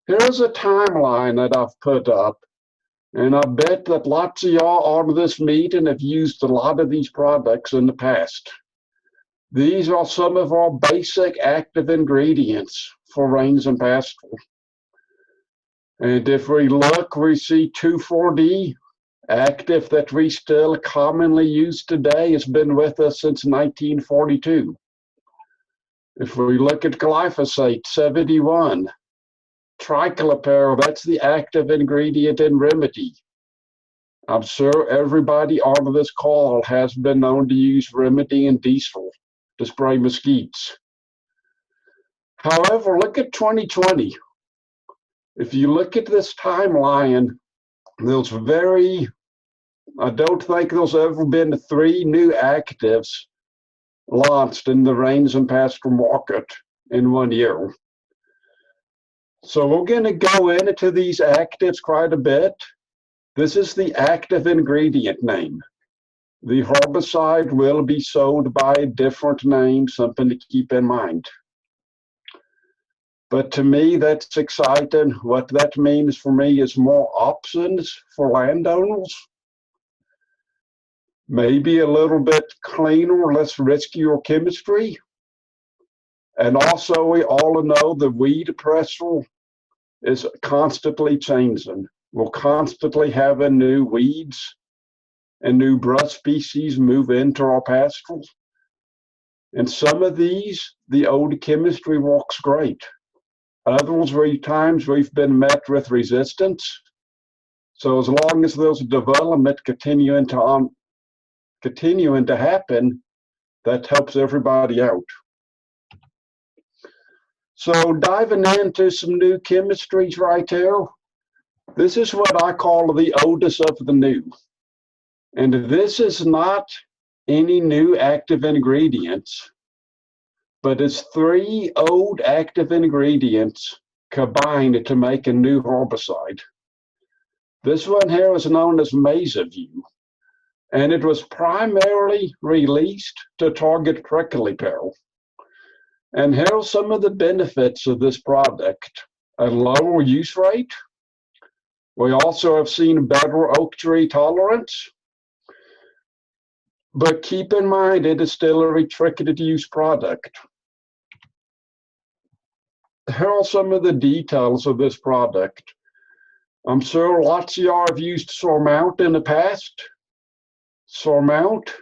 Here's a timeline that I've put up, and I bet that lots of y'all on this meeting have used a lot of these products in the past. These are some of our basic active ingredients for rains and pastoral. And if we look, we see 2,4-D active that we still commonly use today, has been with us since 1942. If we look at glyphosate, 71. Tricloper, that's the active ingredient in Remedy. I'm sure everybody on this call has been known to use Remedy and diesel to spray mosquitoes. However, look at 2020. If you look at this timeline, I don't think there's ever been 3 new actives launched in the rains and pastoral market in 1 year. So we're going to go into these actives quite a bit. This is the active ingredient name. The herbicide will be sold by a different name, something to keep in mind. But to me, that's exciting. What that means for me is more options for landowners. Maybe a little bit cleaner, less riskier chemistry. And also, we all know the weed pressure is constantly changing. We're constantly having new weeds and new brush species move into our pastorals. And some of these, the old chemistry works great. Others, times we've been met with resistance. So as long as there's development continuing to happen, that helps everybody out. So diving into some new chemistries right here, this is what I call the oldest of the new. And this is not any new active ingredients, but it's 3 old active ingredients combined to make a new herbicide. This one here is known as Meza, and it was primarily released to target prickly pear. And here are some of the benefits of this product: a lower use rate. We also have seen better oak tree tolerance. But keep in mind, it is still a restricted use product. Here are some of the details of this product. I'm sure lots of y'all have used Surmount in the past. Surmount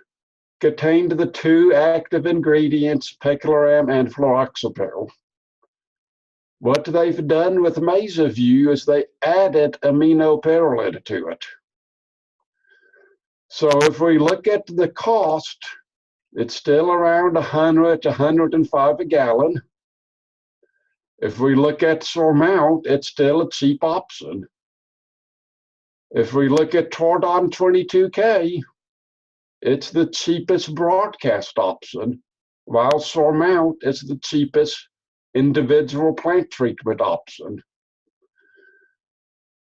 contained the 2 active ingredients, picolinate and fluroxypyr. What they've done with Meza is they added aminopyrrolate to it. So if we look at the cost, it's still around 100 to 105 a gallon. If we look at Surmount, it's still a cheap option. If we look at Tordon 22K, it's the cheapest broadcast option, while Surmount is the cheapest individual plant treatment option.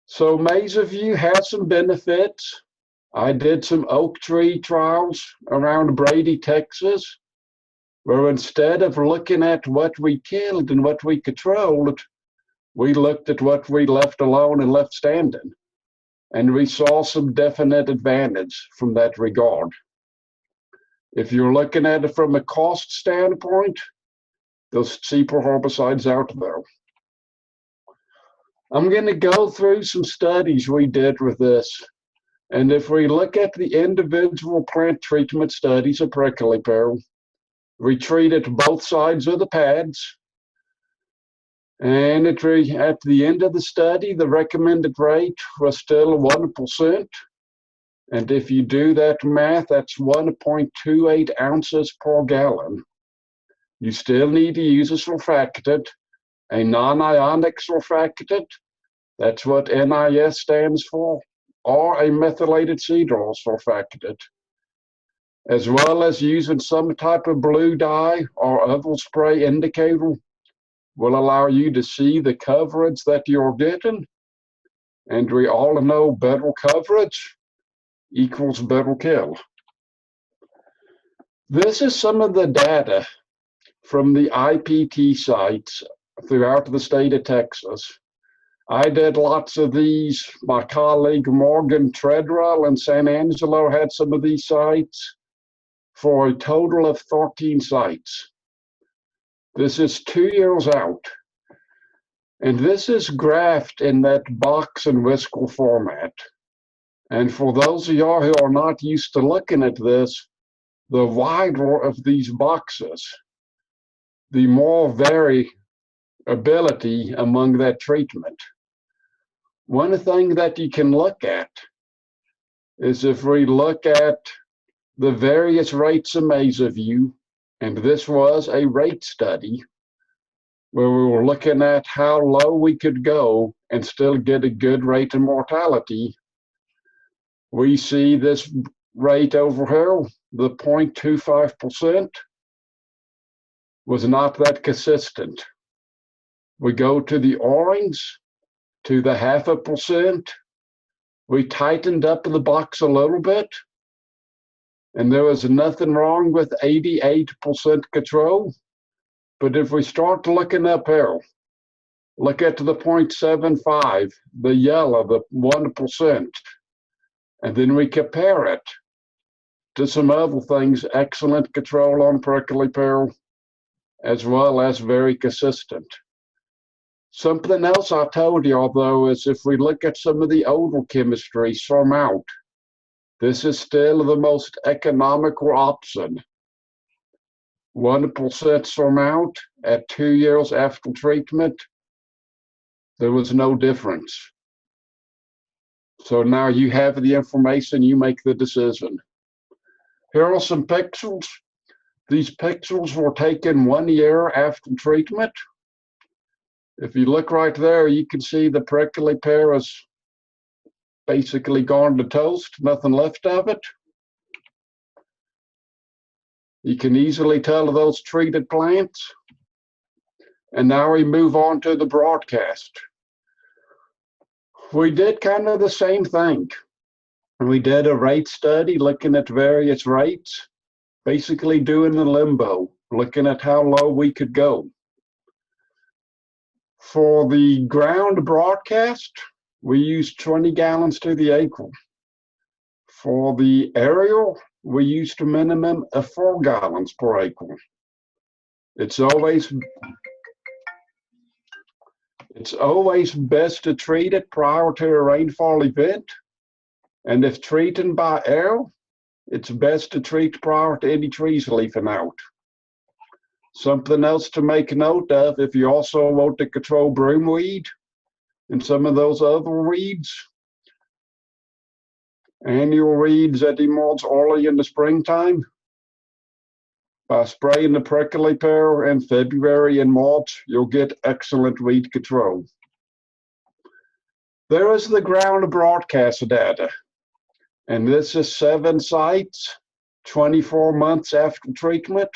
So Meza has some benefits. I did some oak tree trials around Brady, Texas, where instead of looking at what we killed and what we controlled, we looked at what we left alone and left standing. And we saw some definite advantage from that regard. If you're looking at it from a cost standpoint, there's cheaper herbicides out there. I'm going to go through some studies we did with this. And if we look at the individual plant treatment studies of prickly pear, we treated both sides of the pads. And at the end of the study, the recommended rate was still 1%. And if you do that math, that's 1.28 ounces per gallon. You still need to use a surfactant, a non-ionic surfactant. That's what NIS stands for, or a methylated seed oil surfactant, as well as using some type of blue dye or other spray indicator will allow you to see the coverage that you're getting. And we all know better coverage equals better kill. This is some of the data from the IPT sites throughout the state of Texas. I did lots of these. My colleague Morgan Treadwell in San Angelo had some of these sites for a total of 13 sites. This is 2 years out. And this is graphed in that box and whisker format. And for those of y'all who are not used to looking at this, the wider of these boxes, the more variability among that treatment. One thing that you can look at is if we look at the various rates of Meza view, and this was a rate study where we were looking at how low we could go and still get a good rate of mortality. We see this rate over here, the 0.25%, was not that consistent. We go to the orange, to the 0.5%. We tightened up the box a little bit, and there was nothing wrong with 88% control. But if we start looking up here, look at the 0.75, the yellow, the 1%, and then we compare it to some other things, excellent control on prickly pear, as well as very consistent. Something else I told you, although, is if we look at some of the older chemistry, surmount, this is still the most economical option. 1% surmount at 2 years after treatment, there was no difference. So now you have the information, you make the decision. Here are some pixels. These pixels were taken 1 year after treatment. If you look right there, you can see the prickly pear is basically gone to toast, nothing left of it. You can easily tell those treated plants. And now we move on to the broadcast. We did kind of the same thing. We did a rate study looking at various rates, basically doing the limbo, looking at how low we could go. For the ground broadcast, we used 20 gallons to the acre. For the aerial, we used a minimum of 4 gallons per acre. It's always best to treat it prior to a rainfall event. And if treating by air, it's best to treat prior to any trees leafing out. Something else to make note of, if you also want to control broomweed and some of those other weeds, annual weeds that emerge early in the springtime, by spraying the prickly pear in February and March, you'll get excellent weed control. There is the ground broadcast data, and this is 7 sites, 24 months after treatment.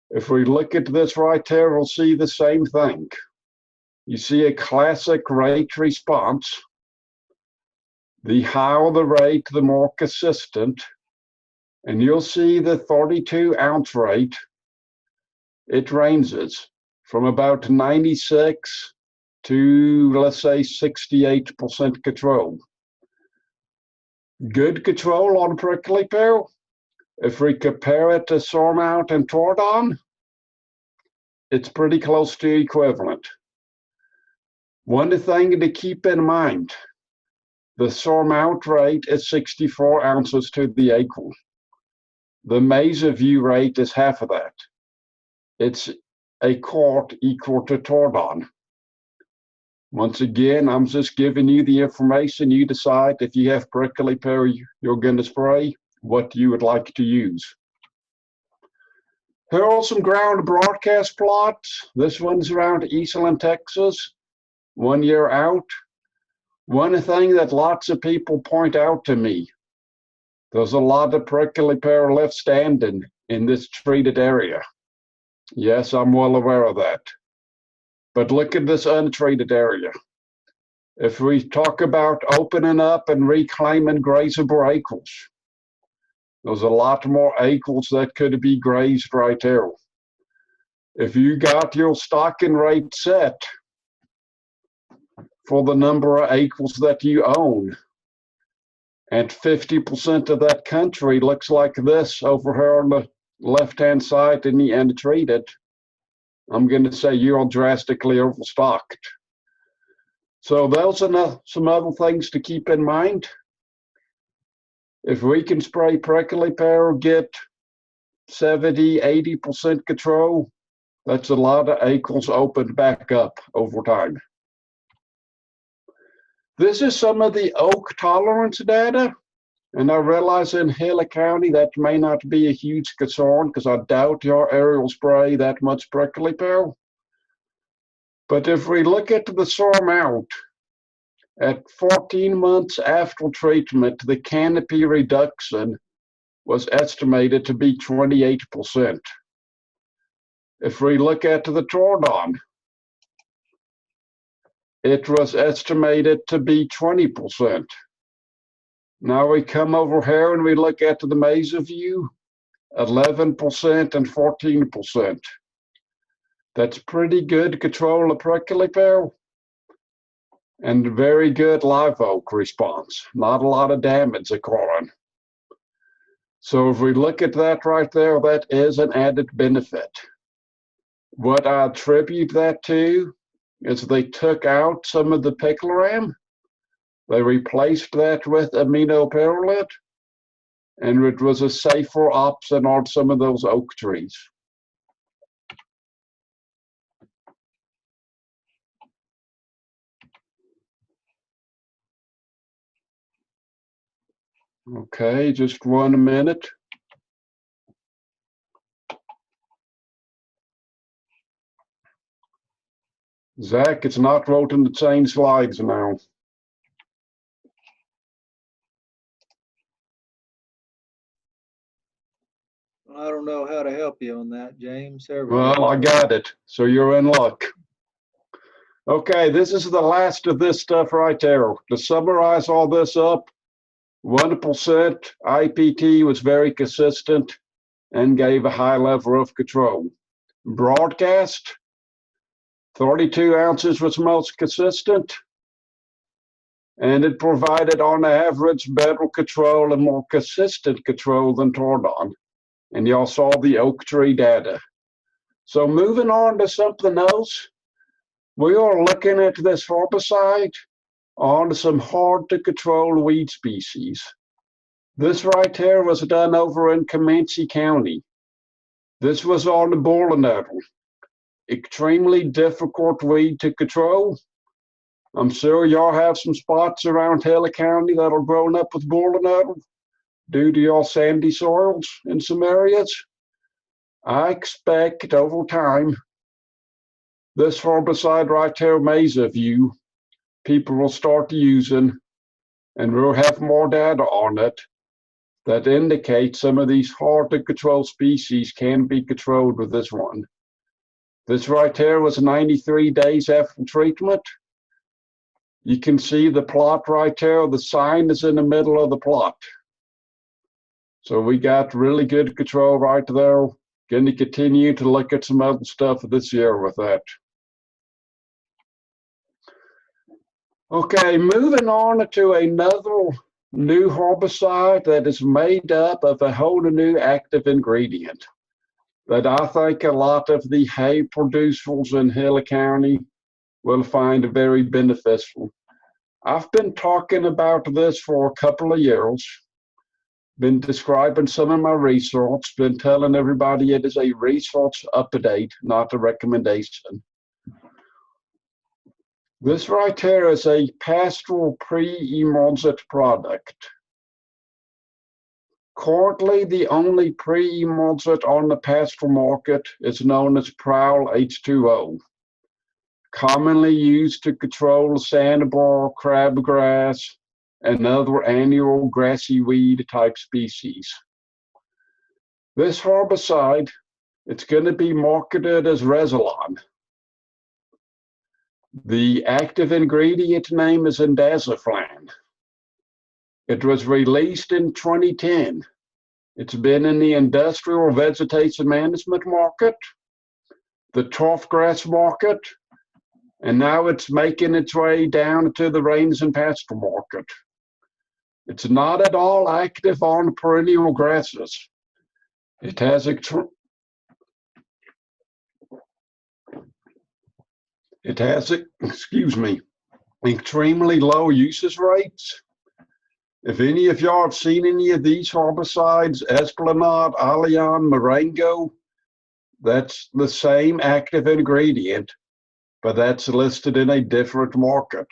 If we look at this right there, we'll see the same thing. You see a classic rate response. The higher the rate, the more consistent. And you'll see the 32-ounce rate. It ranges from about 96 to, let's say, 68% control. Good control on prickly pear. If we compare it to surmount and tordon, it's pretty close to equivalent. One thing to keep in mind, the surmount rate is 64 ounces to the acre. The Meza view rate is half of that. It's a quart equal to tordon. Once again, I'm just giving you the information. You decide if you have prickly pear you're going to spray, what you would like to use. Here are some ground broadcast plots. This one's around Eastland, Texas, 1 year out. One thing that lots of people point out to me, there's a lot of prickly pear left standing in this treated area. Yes, I'm well aware of that. But look at this untreated area. If we talk about opening up and reclaiming grazable acres, there's a lot more acres that could be grazed right there. If you got your stocking rate set for the number of acres that you own. And 50% of that country looks like this over here on the left-hand side and treated. I'm going to say you're drastically overstocked. So those are some other things to keep in mind. If we can spray prickly pear, get 70–80% control, that's a lot of acres opened back up over time. This is some of the oak tolerance data. And I realize in Hill County that may not be a huge concern because I doubt your area will spray that much prickly pear. But if we look at the storm out, at 14 months after treatment, the canopy reduction was estimated to be 28%. If we look at the drawdown, it was estimated to be 20%. Now we come over here and we look at the Meza view, 11% and 14%. That's pretty good control of prickly pear and very good live oak response. Not a lot of damage occurring. So if we look at that right there, that is an added benefit. What I attribute that to is they took out some of the picloram. They replaced that with aminopyrrolate, and it was a safer option on some of those oak trees. Okay, just 1 minute. Zack, it's not voting to change slides now. I don't know how to help you on that, James. Well, I got it, so you're in luck. Okay, this is the last of this stuff right there. To summarize all this up, 1% IPT was very consistent and gave a high level of control. Broadcast, 32 ounces was most consistent, and it provided on average better control and more consistent control than Tordon. And y'all saw the oak tree data. So moving on to something else, we are looking at this herbicide on some hard to control weed species. This right here was done over in Comanche County. This was on the bull nettle. Extremely difficult weed to control. I'm sure y'all have some spots around Hill County that are grown up with bull nettle due to your sandy soils in some areas. I expect over time, this herbicide right here, Meza view, people will start using, and we'll have more data on it that indicates some of these hard to control species can be controlled with this one. This right here was 93 days after treatment. You can see the plot right there. The sign is in the middle of the plot. So we got really good control right there. Going to continue to look at some other stuff this year with that. Okay, moving on to another new herbicide that is made up of a whole new active ingredient that I think a lot of the hay producers in Hill County will find very beneficial. I've been talking about this for a couple of years, been describing some of my research, been telling everybody it is a research update, not a recommendation. This right here is a pastoral pre-emulsant product. Currently, the only pre-emulsant on the pastoral market is known as Prowl H2O, commonly used to control sandbar, crabgrass, and other annual grassy weed type species. This herbicide, it's going to be marketed as Resilon. The active ingredient name is indaziflan. It was released in 2010. It's been in the industrial vegetation management market, the turf grass market, and now it's making its way down to the rains and pasture market. It's not at all active on perennial grasses. It has extremely low usage rates. If any of y'all have seen any of these herbicides, Esplanade, Allion, Marengo, that's the same active ingredient, but that's listed in a different market.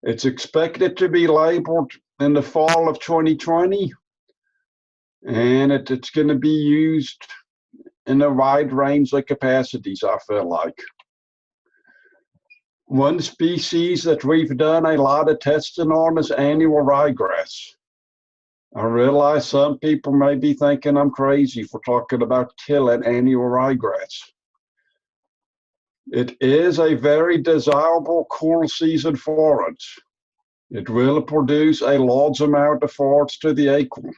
It's expected to be labeled in the fall of 2020, and it's going to be used in a wide range of capacities, I feel like. One species that we've done a lot of testing on is annual ryegrass. I realize some people may be thinking I'm crazy for talking about killing annual ryegrass. It is a very desirable cool season forage. It will produce a large amount of forage to the acre.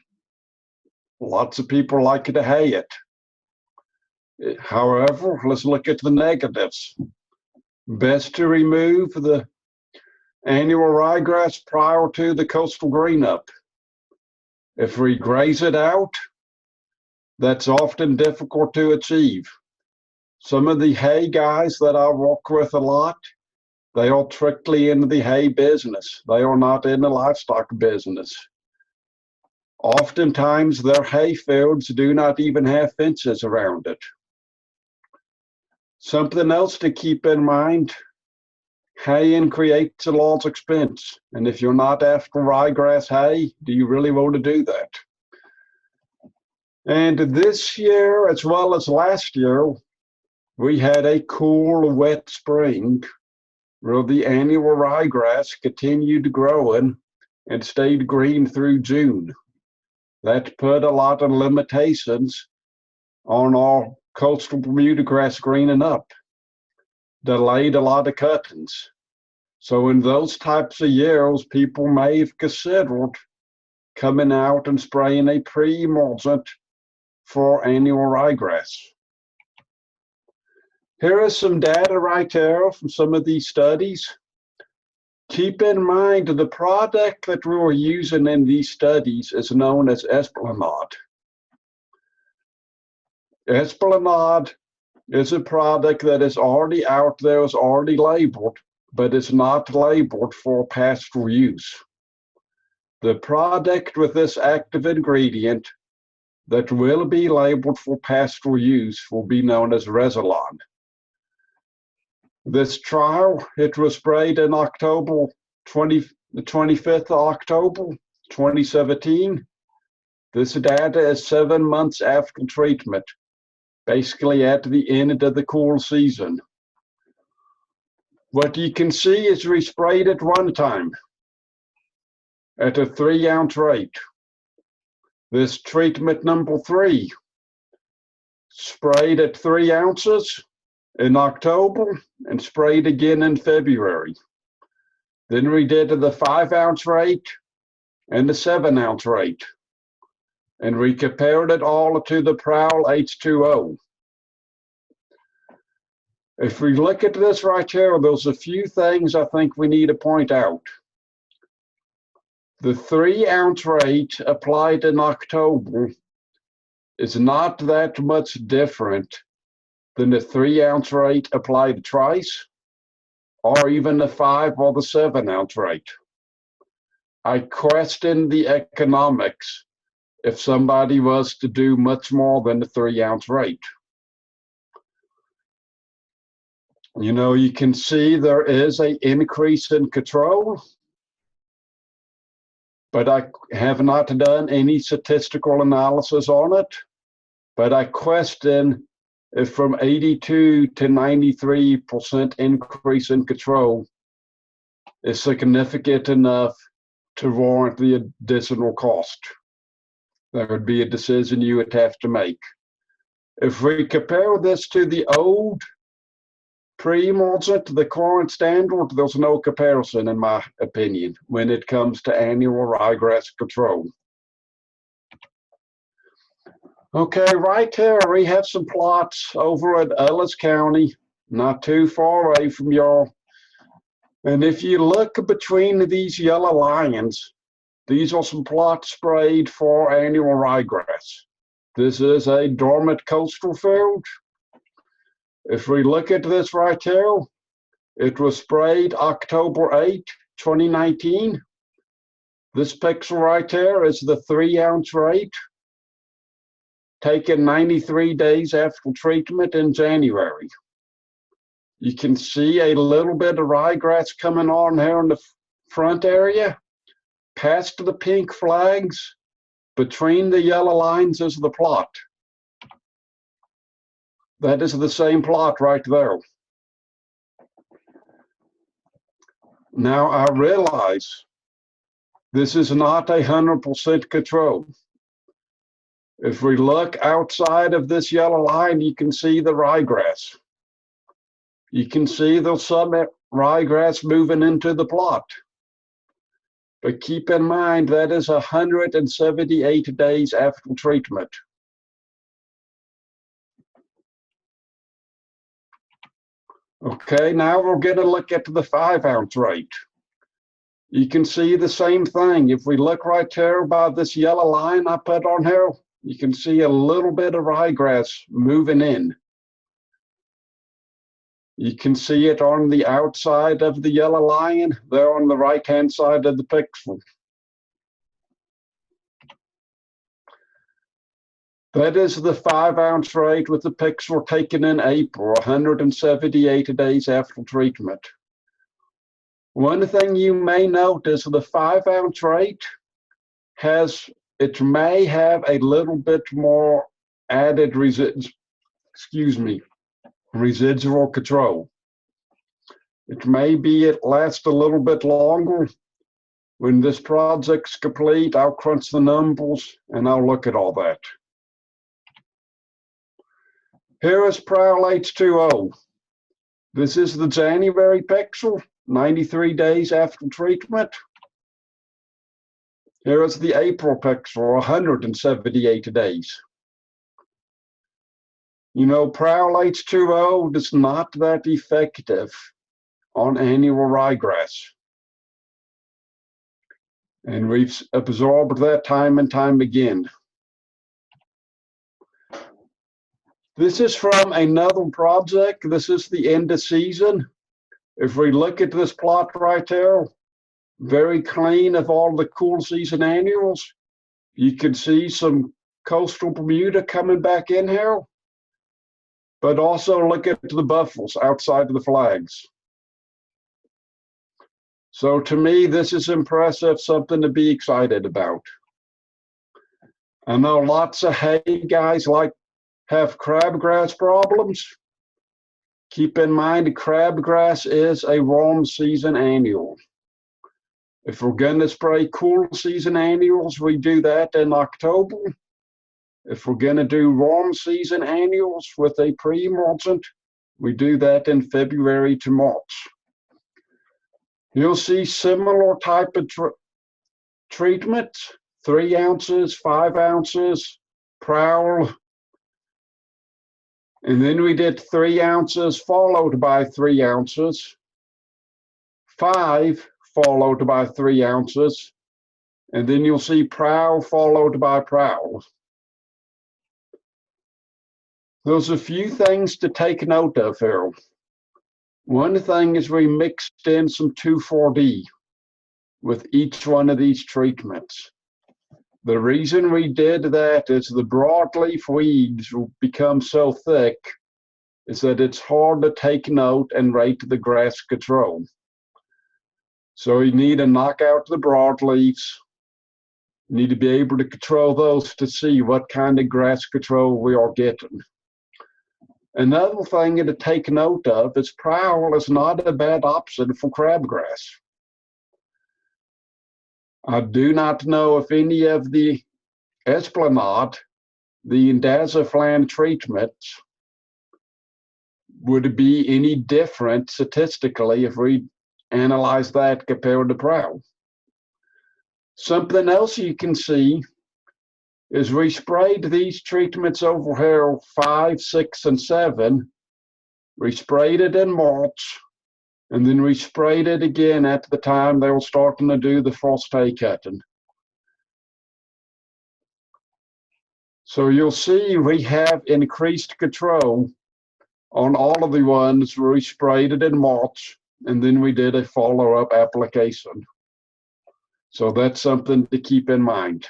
Lots of people like to hay it. However, let's look at the negatives. Best to remove the annual ryegrass prior to the coastal green up. If we graze it out, that's often difficult to achieve. Some of the hay guys that I work with a lot, they are strictly in the hay business. They are not in the livestock business. Oftentimes, their hay fields do not even have fences around it. Something else to keep in mind, haying creates a large expense. And if you're not after ryegrass hay, do you really want to do that? And this year, as well as last year, we had a cool, wet spring where the annual ryegrass continued growing and stayed green through June. That put a lot of limitations on our coastal Bermuda grass greening up, delayed a lot of cuttings. So in those types of years, people may have considered coming out and spraying a pre-emulgent for annual ryegrass. Here is some data right there from some of these studies. Keep in mind the product that we were using in these studies is known as Esplanade. Esplanade is a product that is already out there, is already labeled, but it's not labeled for pastoral use. The product with this active ingredient that will be labeled for pastoral use will be known as Resilon. This trial, it was sprayed in the 25th of October, 2017. This data is 7 months after treatment, basically at the end of the cool season. What you can see is we sprayed it one time at a 3-ounce rate. This treatment number 3, sprayed at 3 ounces in October and sprayed again in February. Then we did the 5-ounce rate and the 7-ounce rate. And we compared it all to the Prowl H2O. If we look at this right here, there's a few things I think we need to point out. The 3-ounce rate applied in October is not that much different than the 3-ounce rate applied twice, or even the 5 or the 7-ounce rate. I question the economics if somebody was to do much more than the 3-ounce rate. You know, you can see there is an increase in control, but I have not done any statistical analysis on it. But I question if from 82 to 93% increase in control is significant enough to warrant the additional cost. That would be a decision you would have to make. If we compare this to the old pre-emulgent, the current standard, there's no comparison, in my opinion, when it comes to annual ryegrass control. Okay, right here we have some plots over at Ellis County not too far away from y'all. And if you look between these yellow lines, these are some plots sprayed for annual ryegrass. This is a dormant coastal field. If we look at this right here, it was sprayed October 8, 2019. This pixel right here is the 3-ounce rate, taken 93 days after treatment in January. You can see a little bit of ryegrass coming on here in the front area, past the pink flags. Between the yellow lines is the plot. That is the same plot right there. Now I realize this is not 100% control. If we look outside of this yellow line, you can see the ryegrass. You can see there's some ryegrass moving into the plot. But keep in mind that is 178 days after treatment. Okay, now we're going to look at the 5-ounce rate. You can see the same thing. If we look right here by this yellow line I put on here, you can see a little bit of ryegrass moving in. You can see it on the outside of the yellow line, there on the right-hand side of the pixel. That is the 5-ounce rate with the pixel taken in April, 178 days after treatment. One thing you may note is the 5-ounce rate may have a little bit more added residual control. It may be it lasts a little bit longer. When this project's complete, I'll crunch the numbers and I'll look at all that. Here is Prowl H2O. This is the January pixel, 93 days after treatment. Here is the April pixel, 178 days. You know, Prowl H2O is not that effective on annual ryegrass. And we've absorbed that time and time again. This is from another project. This is the end of season. If we look at this plot right there, very clean of all the cool season annuals. You can see some coastal Bermuda coming back in here. But also look at the buffles outside of the flags. So to me, this is impressive, something to be excited about. I know lots of hay guys have crabgrass problems. Keep in mind, crabgrass is a warm season annual. If we're going to spray cool season annuals, we do that in October. If we're going to do warm season annuals with a pre-emulsant, we do that in February to March. You'll see similar type of treatment, 3 ounces, 5 ounces, Prowl. And then we did 3 ounces followed by 3 ounces, 5 followed by 3 ounces, and then you'll see Prowl followed by Prowl. There's a few things to take note of here. One thing is we mixed in some 2,4-D with each one of these treatments. The reason we did that is the broadleaf weeds will become so thick is that it's hard to take note and rate the grass control. So you need to knock out the broadleaves. You need to be able to control those to see what kind of grass control we are getting. Another thing to take note of is Prowl is not a bad option for crabgrass. I do not know if any of the Esplanade, the indaziflan treatments, would be any different statistically if we analyze that compared to Prowl. Something else you can see is we sprayed these treatments over here 5, 6, and 7 We sprayed it in March, and then we sprayed it again at the time they were starting to do the first hay cutting. So you'll see we have increased control on all of the ones where we sprayed it in March, and then we did a follow-up application. So that's something to keep in mind.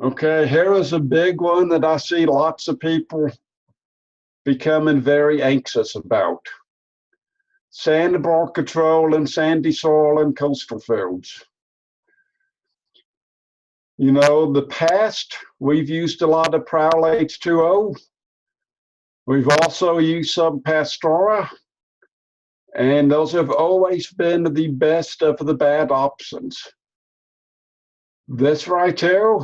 Okay, here is a big one that I see lots of people becoming very anxious about. Sandbar control in sandy soil and coastal fields. You know, the past, we've used a lot of Prowl H2O. We've also used some Pastora, and those have always been the best of the bad options. This right here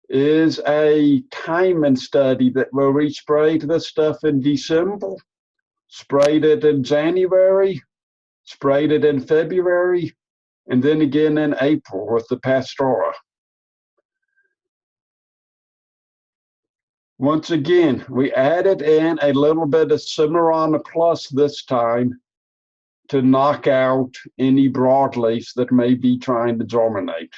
is a timing study that where we sprayed this stuff in December, sprayed it in January, sprayed it in February, and then again in April with the Pastora. Once again, we added in a little bit of Cimarron Plus this time to knock out any broadleafs that may be trying to germinate.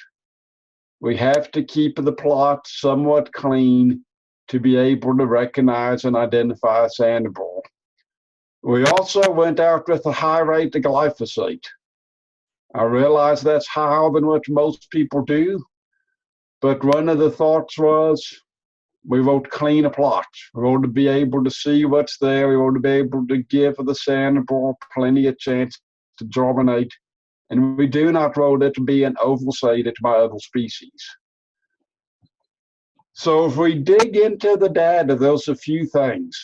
We have to keep the plot somewhat clean to be able to recognize and identify a sandbar. We also went out with a high rate of glyphosate. I realize that's higher than what most people do, but one of the thoughts was we want to clean a plot. We want to be able to see what's there. We want to be able to give the sandbar plenty of chance to germinate. And we do not want it being overseeded by other species. So if we dig into the data, there's a few things.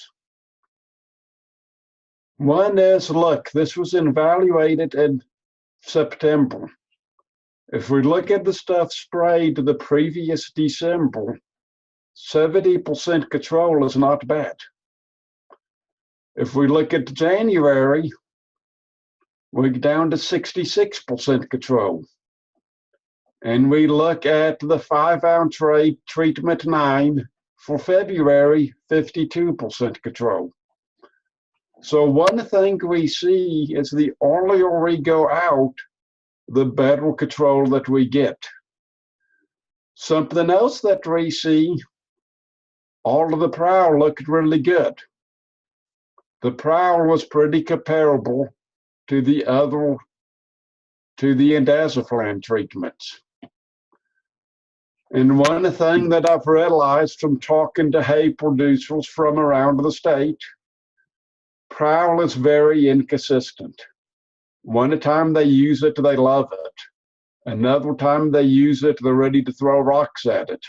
One is, look, this was evaluated in September. If we look at the stuff sprayed the previous December, 70% control is not bad. If we look at January, we're down to 66% control. And we look at the 5-ounce rate treatment 9 for February, 52% control. So one thing we see is the earlier we go out, the better control that we get. Something else that we see, all of the Prowl looked really good. The Prowl was pretty comparable to the indaziflan treatments. And one thing that I've realized from talking to hay producers from around the state, Prowl is very inconsistent. One time they use it, they love it. Another time they use it, they're ready to throw rocks at it.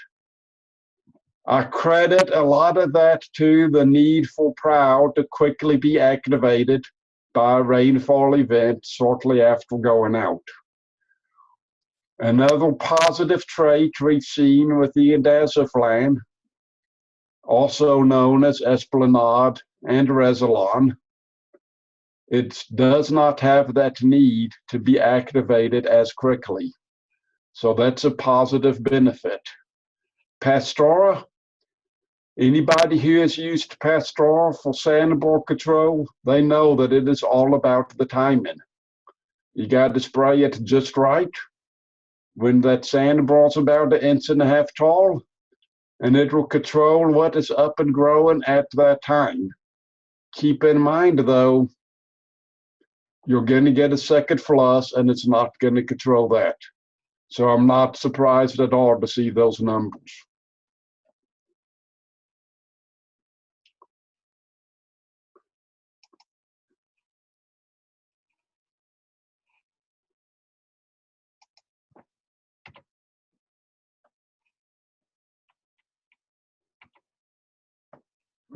I credit a lot of that to the need for Prowl to quickly be activated by a rainfall event shortly after going out. Another positive trait we've seen with the indaziflan, also known as Esplanade and Resilon, it does not have that need to be activated as quickly. So that's a positive benefit. Pastora, anybody who has used Pastora for sandbar control, they know that it is all about the timing. You got to spray it just right when that sandbar's about 1.5 inches tall, and it will control what is up and growing at that time. Keep in mind, though, you're going to get a second flush, and it's not going to control that. So I'm not surprised at all to see those numbers.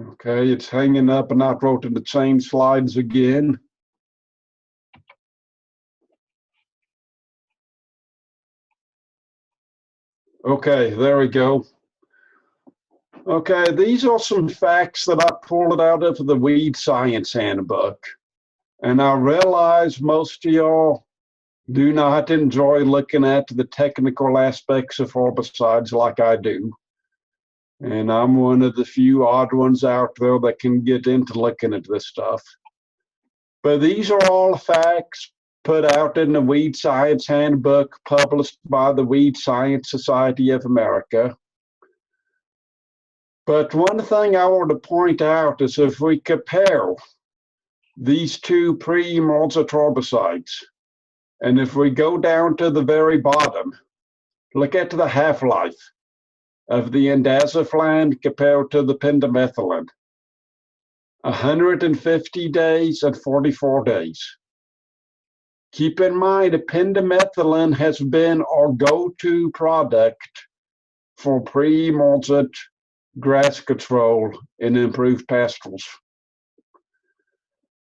Okay, it's hanging up, and I wrote in the change slides again. Okay, there we go. Okay, these are some facts that I pulled out of the Weed Science Handbook. And I realize most of y'all do not enjoy looking at the technical aspects of herbicides like I do. And I'm one of the few odd ones out there that can get into looking at this stuff. But these are all facts put out in the Weed Science Handbook published by the Weed Science Society of America. But one thing I want to point out is if we compare these two pre-emergent herbicides, and if we go down to the very bottom, look at the half-life of the indaziflan compared to the pendimethalin. 150 days and 44 days. Keep in mind, pendimethalin has been our go-to product for pre-emergent grass control in improved pastorals.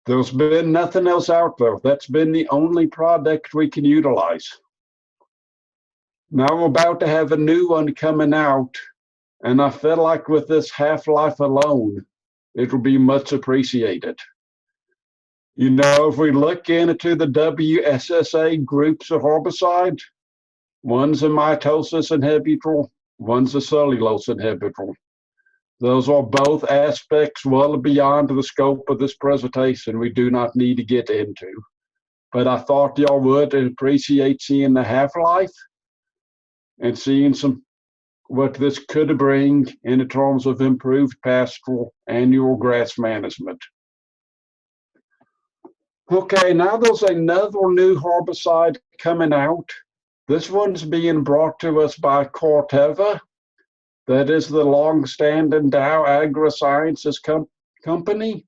There's been nothing else out there. That's been the only product we can utilize. Now we're about to have a new one coming out, and I feel like with this half-life alone, it will be much appreciated. You know, if we look into the WSSA groups of herbicide, one's a mitosis inhibitor, one's a cellulose inhibitor. Those are both aspects well beyond the scope of this presentation we do not need to get into. But I thought y'all would appreciate seeing the half-life and seeing what this could bring in terms of improved pastoral annual grass management. Okay, now there's another new herbicide coming out. This one's being brought to us by Corteva. That is the long-standing Dow AgroSciences company.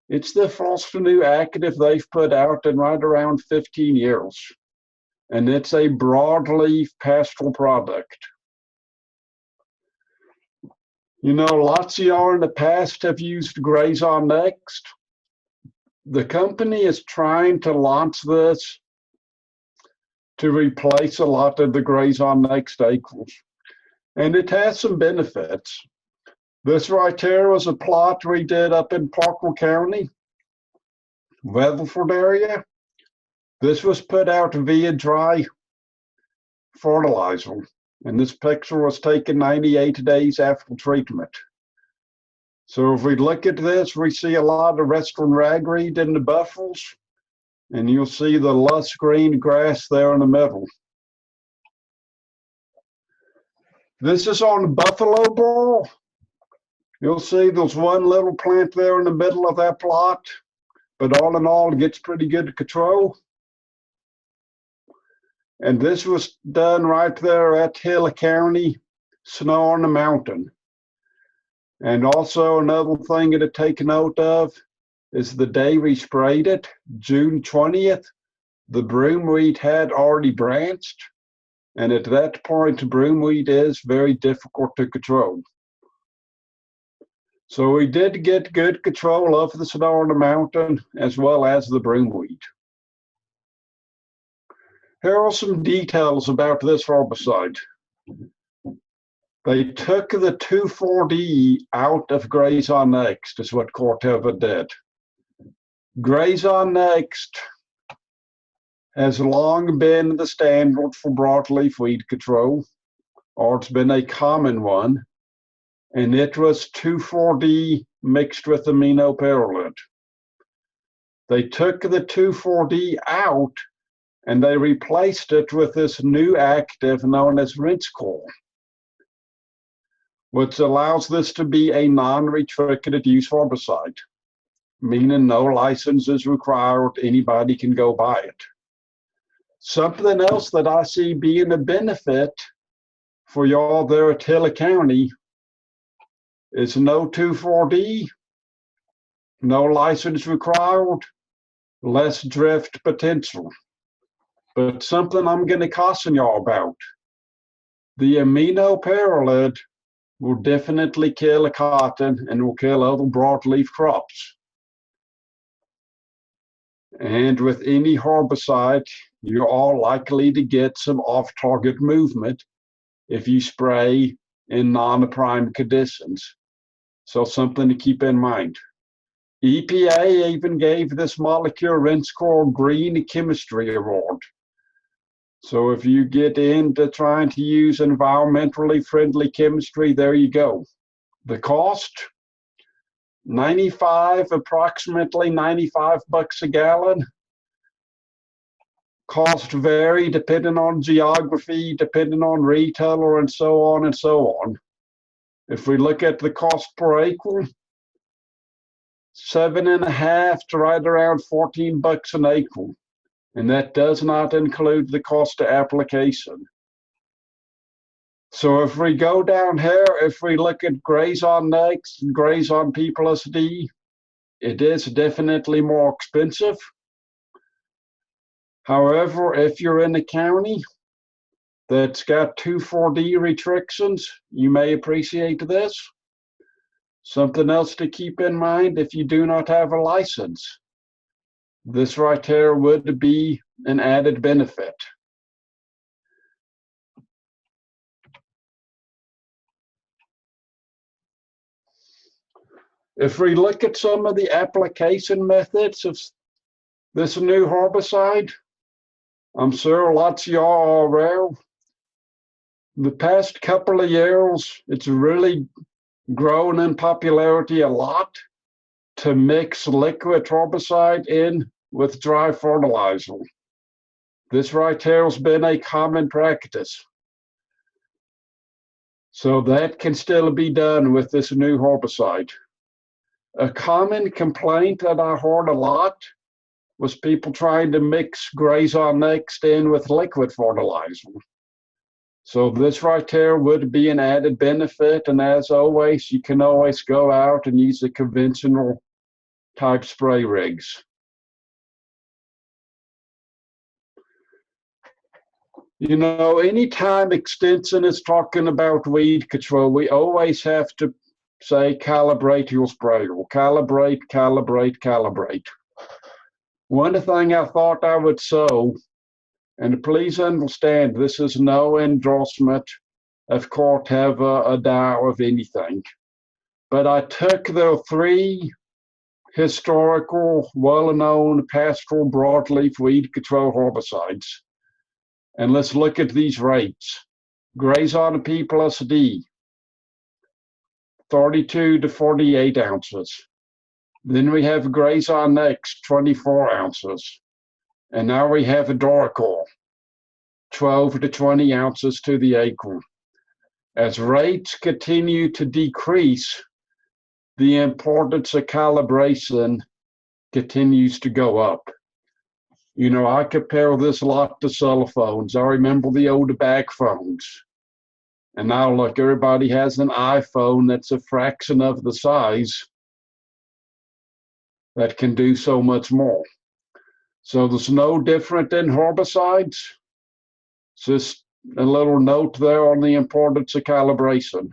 It's the first new active they've put out in right around 15 years. And it's a broadleaf pastoral product. You know, lots of y'all in the past have used Graze On Next. The company is trying to launch this to replace a lot of the Graze On Next acres. And it has some benefits. This right here was a plot we did up in Parkville County, Weatherford area. This was put out via dry fertilizer. And this picture was taken 98 days after treatment. So if we look at this, we see a lot of western ragweed in the buffers, and you'll see the lush green grass there in the middle. This is on buffalo burl. You'll see there's one little plant there in the middle of that plot, but all in all, it gets pretty good control. And this was done right there at Hill County, Snow on the Mountain. And also another thing to take note of is the day we sprayed it, June 20th, the broomweed had already branched. And at that point, broomweed is very difficult to control. So we did get good control of the snow on the mountain as well as the broomweed. Here are some details about this herbicide. They took the 2,4-D out of Graze On Next, is what Corteva did. Graze On Next has long been the standard for broadleaf weed control, or it's been a common one, and it was 2,4-D mixed with amino pyrrolate. They took the 2,4-D out and they replaced it with this new active known as Rinskor, which allows this to be a non-restricted use herbicide, meaning no license is required, anybody can go buy it. Something else that I see being a benefit for y'all there at Hill County is no 2,4-D, no license required, less drift potential. But something I'm going to caution y'all about. The amino pyrrolate will definitely kill cotton and will kill other broadleaf crops. And with any herbicide, you're all likely to get some off-target movement if you spray in non-prime conditions. So something to keep in mind. EPA even gave this molecule Rinskor Green Chemistry Award. So if you get into trying to use environmentally friendly chemistry, there you go. The cost, approximately 95 bucks a gallon. Cost vary depending on geography, depending on retailer, and so on and so on. If we look at the cost per acre, 7.5 to right around 14 bucks an acre. And that does not include the cost of application. So if we go down here, if we look at graze on next and graze on P plus D, it is definitely more expensive. However, if you're in a county that's got 2,4-D restrictions, you may appreciate this. Something else to keep in mind if you do not have a license. This right here would be an added benefit. If we look at some of the application methods of this new herbicide, I'm sure lots of y'all are aware. The past couple of years, it's really grown in popularity a lot to mix liquid herbicide in with dry fertilizer. This right here has been a common practice. So that can still be done with this new herbicide. A common complaint that I heard a lot was people trying to mix graze on next in with liquid fertilizer. So this right here would be an added benefit, and as always, you can always go out and use the conventional type spray rigs. You know, anytime Extension is talking about weed control, we always have to say calibrate your sprayer. Calibrate, calibrate, calibrate. One thing I thought I would show, and please understand, this is no endorsement of Corteva, a Dow, of anything. But I took the 3 historical, well-known pastoral broadleaf weed control herbicides, and let's look at these rates. Graze on P plus D, 32 to 48 ounces. Then we have graze on next, 24 ounces. And now we have a DuraCor, 12 to 20 ounces to the acre. As rates continue to decrease, the importance of calibration continues to go up. You know, I compare this a lot to cell phones. I remember the old bag phones. And now look, everybody has an iPhone that's a fraction of the size that can do so much more. So there's no different in herbicides. Just a little note there on the importance of calibration.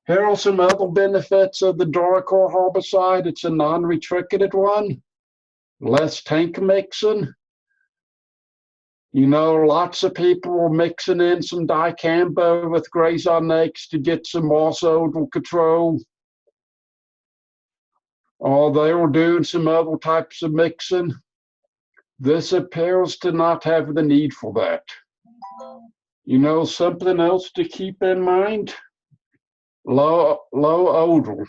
Here are some other benefits of the DuraCor herbicide. It's a non-restricted one. Less tank mixing. You know, lots of people were mixing in some dicamba with graze on next to get some moss odor control. Or they were doing some other types of mixing. This appears to not have the need for that. You know, something else to keep in mind, low odor.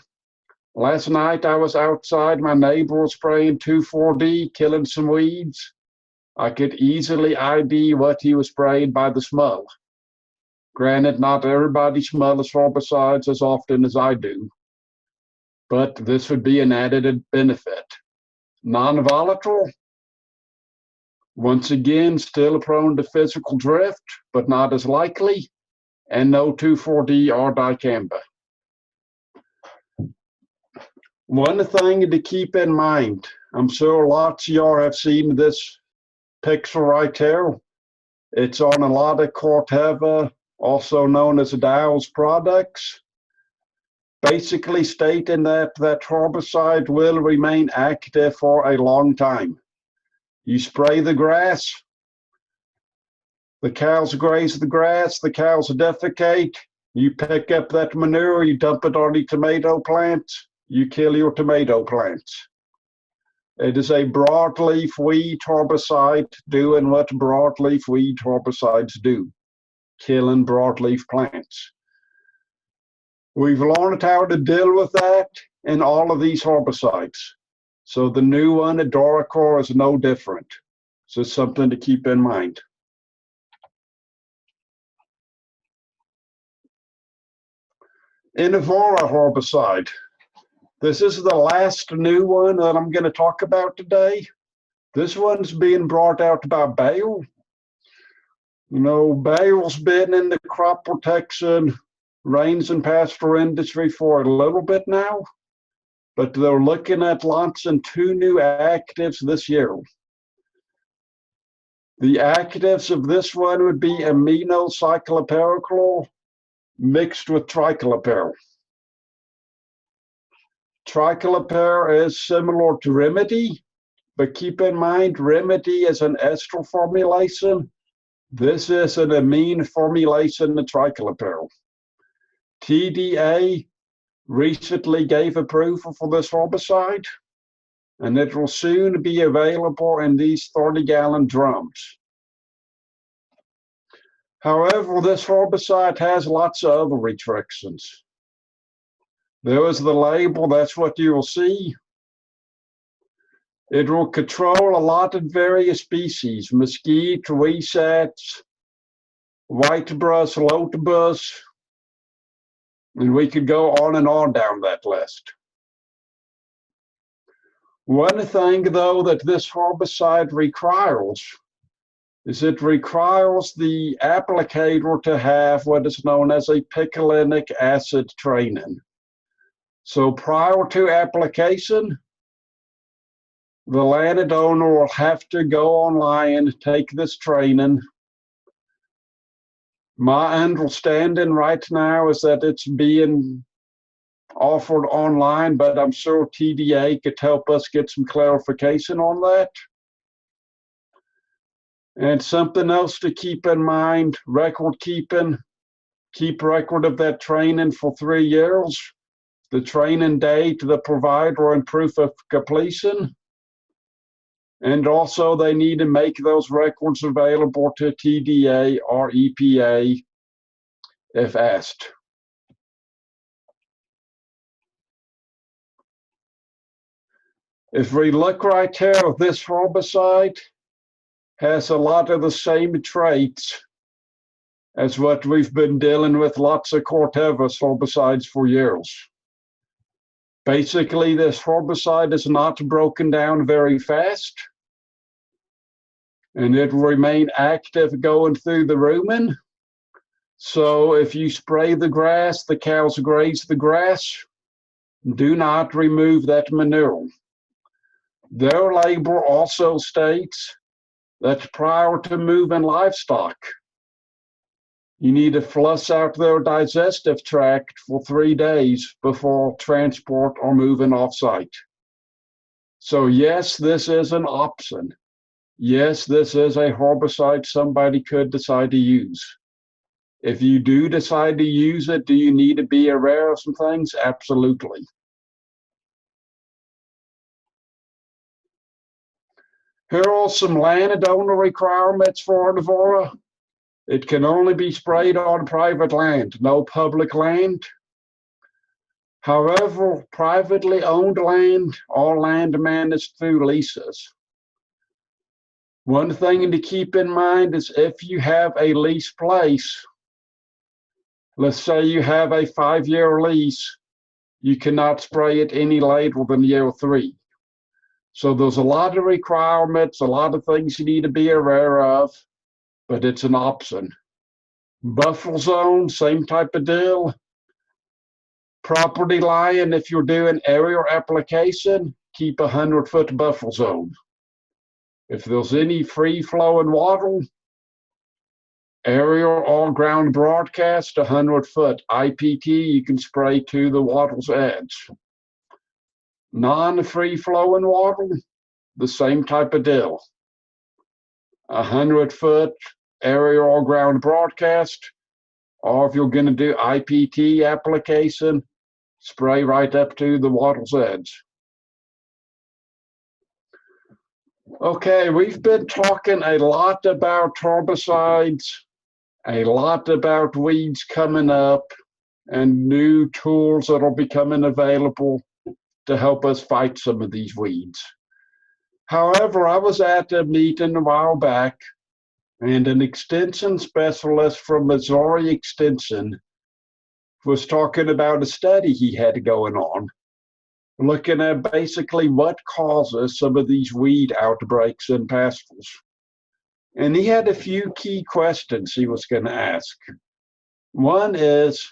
Last night I was outside, my neighbor was spraying 2,4-D, killing some weeds. I could easily ID what he was spraying by the smell. Granted, not everybody smells herbicides as often as I do, but this would be an added benefit. Non-volatile, once again, still prone to physical drift, but not as likely, and no 2,4-D or dicamba. One thing to keep in mind, I'm sure lots of y'all have seen this picture right here. It's on a lot of Corteva, also known as Dow's products, basically stating that herbicide will remain active for a long time. You spray the grass, the cows graze the grass, the cows defecate, you pick up that manure, you dump it on the tomato plants, you kill your tomato plants. It is a broadleaf weed herbicide doing what broadleaf weed herbicides do, killing broadleaf plants. We've learned how to deal with that in all of these herbicides. So the new one at DuraCor is no different. So it's something to keep in mind. Invora herbicide. This is the last new one that I'm going to talk about today. This one's being brought out by Bayer. You know, Bayer's been in the crop protection, rains and pasture industry for a little bit now, but they're looking at launching 2 new actives this year. The actives of this one would be aminocyclopericol mixed with tricloper. Tricloper is similar to Remedy, but keep in mind Remedy is an ester formulation. This is an amine formulation of tricloper. TDA recently gave approval for this herbicide, and it will soon be available in these 30-gallon drums. However, this herbicide has lots of other restrictions. There is the label, that's what you will see. It will control a lot of various species, mesquite, weesets, whitebush, lotebush, and we could go on and on down that list. One thing, though, that this herbicide requires is it requires the applicator to have what is known as a picolinic acid training. So prior to application, the landowner will have to go online and take this training. My understanding right now is that it's being offered online, but I'm sure TDA could help us get some clarification on that. And something else to keep in mind, record keeping. Keep record of that training for 3 years. The training date, the provider, and proof of completion. And also they need to make those records available to TDA or EPA if asked. If we look right here, this herbicide has a lot of the same traits as what we've been dealing with lots of Corteva herbicides for years. Basically, this herbicide is not broken down very fast, and it will remain active going through the rumen. So if you spray the grass, the cows graze the grass, do not remove that manure. Their label also states that prior to moving livestock, you need to flush out their digestive tract for 3 days before transport or moving off-site. So yes, this is an option. Yes, this is a herbicide somebody could decide to use. If you do decide to use it, do you need to be aware of some things? Absolutely. Here are some landowner requirements for Invora. It can only be sprayed on private land, no public land. However, privately owned land or land managed through leases. One thing to keep in mind is if you have a lease place, let's say you have a 5-year lease, you cannot spray it any later than year 3. So there's a lot of requirements, a lot of things you need to be aware of, but it's an option. Buffer zone, same type of deal. Property line, if you're doing aerial application, keep a 100-foot buffer zone. If there's any free flowing water, aerial or ground broadcast, 100-foot. IPT, you can spray to the water's edge. Non-free flowing water, the same type of deal. 100-foot aerial or ground broadcast, or if you're going to do IPT application, spray right up to the water's edge. Okay, we've been talking a lot about herbicides, a lot about weeds coming up, and new tools that are becoming available to help us fight some of these weeds. However, I was at a meeting a while back, and an extension specialist from Missouri Extension was talking about a study he had going on, looking at basically what causes some of these weed outbreaks in pastures. And he had a few key questions he was going to ask. One is,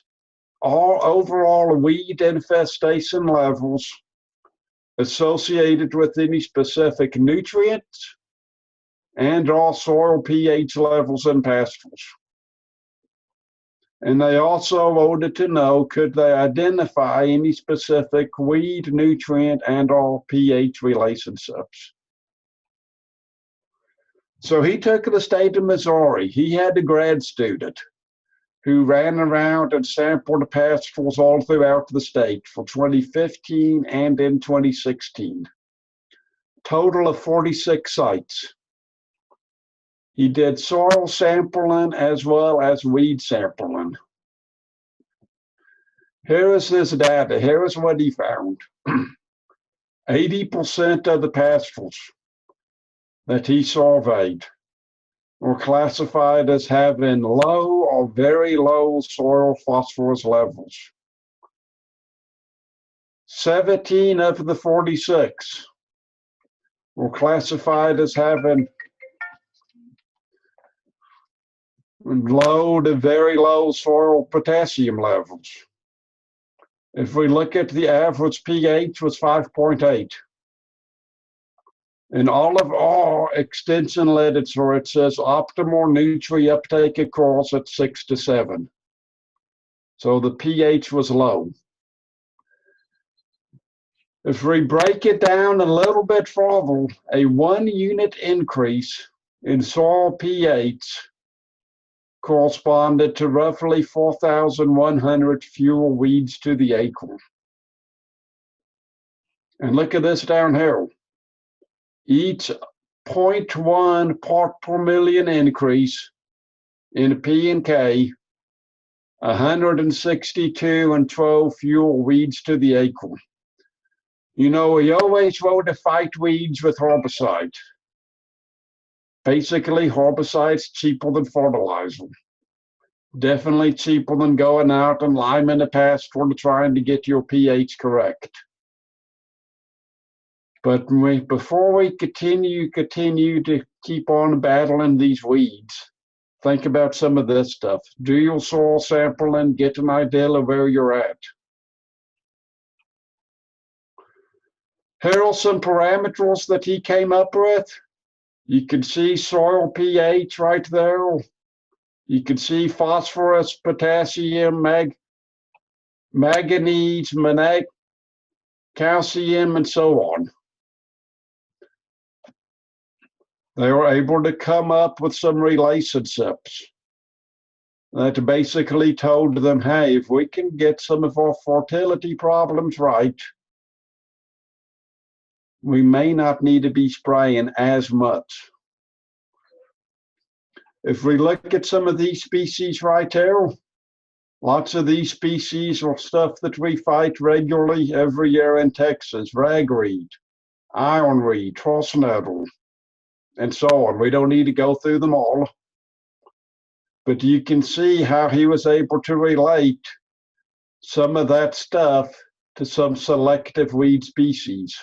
are overall weed infestation levels associated with any specific nutrients, and all soil pH levels in pastures? And they also wanted to know, could they identify any specific weed, nutrient, and all pH relationships? So he took the state of Missouri. He had a grad student who ran around and sampled pastures all throughout the state for 2015 and in 2016. Total of 46 sites. He did soil sampling as well as weed sampling. Here is his data. Here is what he found. 80% of the pastures that he surveyed were classified as having low or very low soil phosphorus levels. 17 of the 46 were classified as having low to very low soil potassium levels. If we look at the average pH was 5.8. In all of our extension literature, it says optimal nutrient uptake occurs at 6 to 7. So the pH was low. If we break it down a little bit further, a 1 unit increase in soil pH corresponded to roughly 4,100 fewer weeds to the acre. And look at this down here. Each 0.1 part per million increase in P and K, 162 and 12 fewer weeds to the acre. You know, we always want to fight weeds with herbicide. Basically, herbicide's cheaper than fertilizer. Definitely cheaper than going out and liming the pasture to trying to get your pH correct. But before we continue to keep on battling these weeds, think about some of this stuff. Do your soil sample and get an idea of where you're at. Here are some parameters that he came up with. You can see soil pH right there. You can see phosphorus, potassium, manganese, calcium, and so on. They were able to come up with some relationships that basically told them, hey, if we can get some of our fertility problems right, we may not need to be spraying as much. If we look at some of these species right here, lots of these species are stuff that we fight regularly every year in Texas: ragweed, ironweed, truss nettle, and so on. We don't need to go through them all. But you can see how he was able to relate some of that stuff to some selective weed species.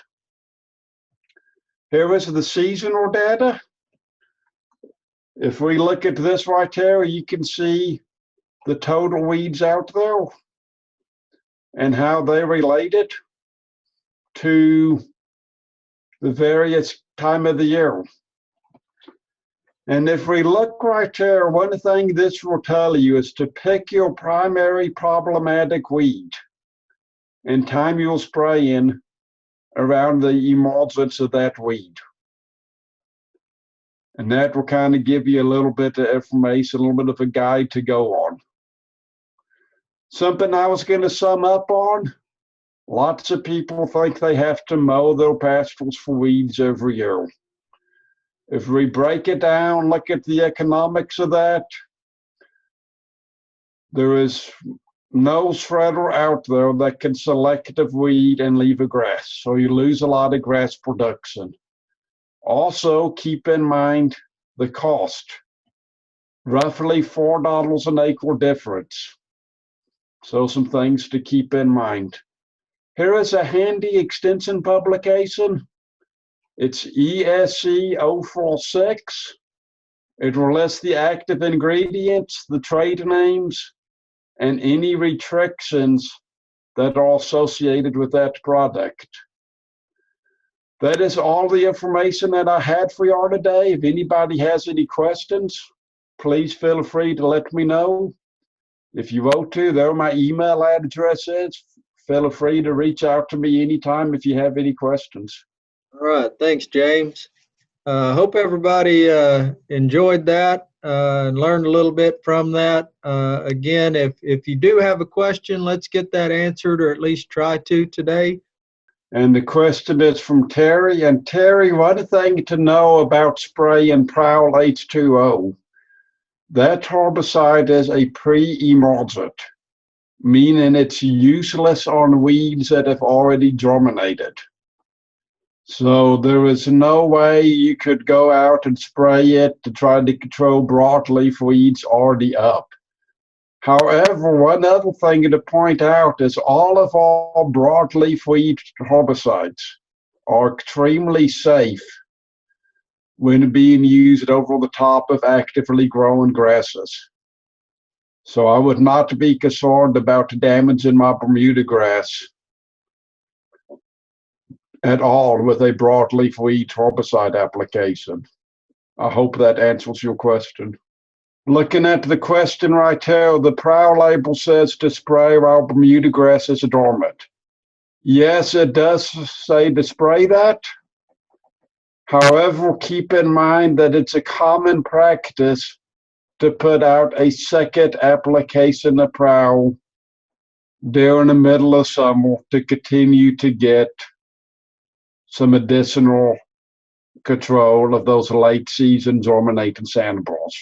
Here is the seasonal data. If we look at this right here, you can see the total weeds out there and how they related to the various time of the year. And if we look right here, one thing this will tell you is to pick your primary problematic weed and time you'll spray in around the emergence of that weed. And that will kind of give you a little bit of information, a little bit of a guide to go on. Something I was going to sum up on: lots of people think they have to mow their pastures for weeds every year. If we break it down, look at the economics of that, there is no spreader out there that can selective weed and leave a grass. So you lose a lot of grass production. Also, keep in mind the cost. Roughly $4 an acre difference. So some things to keep in mind. Here is a handy extension publication. It's ESC 046. It will list the active ingredients, the trade names, and any restrictions that are associated with that product. That is all the information that I had for y'all today. If anybody has any questions, please feel free to let me know. If you want to, there my email address is. Feel free to reach out to me anytime if you have any questions. All right, thanks, James. Hope everybody enjoyed that and learned a little bit from that. Again, if you do have a question, let's get that answered, or at least try to today. And the question is from Terry. And Terry, one thing to know about spraying Prowl H2O, that herbicide is a pre-emergent, meaning it's useless on weeds that have already germinated. So there is no way you could go out and spray it to try to control broadleaf weeds already up. However, one other thing to point out is all of our broadleaf weed herbicides are extremely safe when being used over the top of actively growing grasses. So I would not be concerned about damaging my Bermuda grass at all with a broadleaf weed herbicide application. I hope that answers your question. Looking at the question right here, the Prowl label says to spray while Bermuda grass is dormant. Yes, it does say to spray that. However, keep in mind that it's a common practice to put out a second application of Prowl during the middle of summer to continue to get some additional control of those late season germinating sandbars.